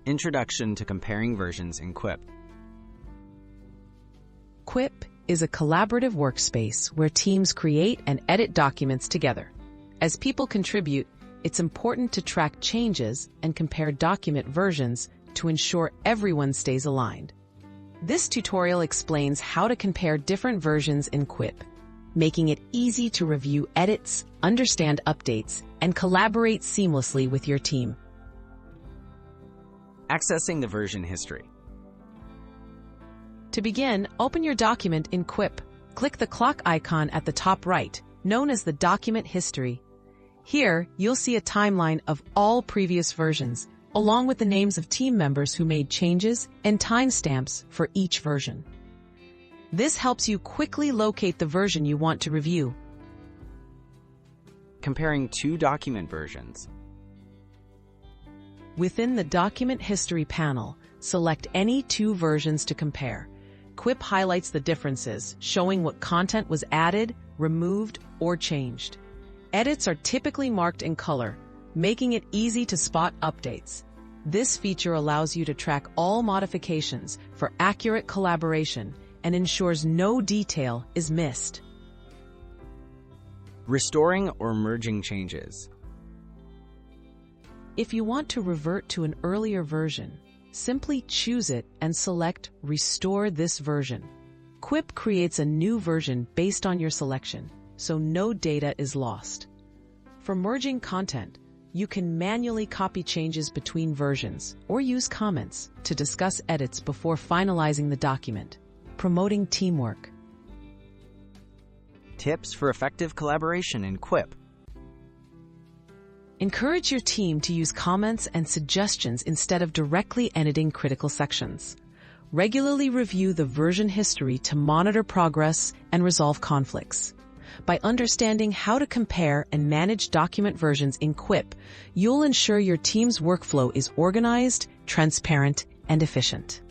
Introduction to Comparing Versions in Quip. Quip is a collaborative workspace where teams create and edit documents together. As people contribute, it's important to track changes and compare document versions to ensure everyone stays aligned. This tutorial explains how to compare different versions in Quip, making it easy to review edits, understand updates, and collaborate seamlessly with your team. Accessing the version history. To begin, open your document in Quip. Click the clock icon at the top right, known as the document history. Here, you'll see a timeline of all previous versions, along with the names of team members who made changes and timestamps for each version. This helps you quickly locate the version you want to review. Comparing two document versions. Within the Document History panel, select any two versions to compare. Quip highlights the differences, showing what content was added, removed, or changed. Edits are typically marked in color, making it easy to spot updates. This feature allows you to track all modifications for accurate collaboration and ensures no detail is missed. Restoring or merging changes. If you want to revert to an earlier version, simply choose it and select Restore this version. Quip creates a new version based on your selection, so no data is lost. For merging content, you can manually copy changes between versions or use comments to discuss edits before finalizing the document, promoting teamwork. Tips for effective collaboration in Quip. Encourage your team to use comments and suggestions instead of directly editing critical sections. Regularly review the version history to monitor progress and resolve conflicts. By understanding how to compare and manage document versions in Quip, you'll ensure your team's workflow is organized, transparent, and efficient.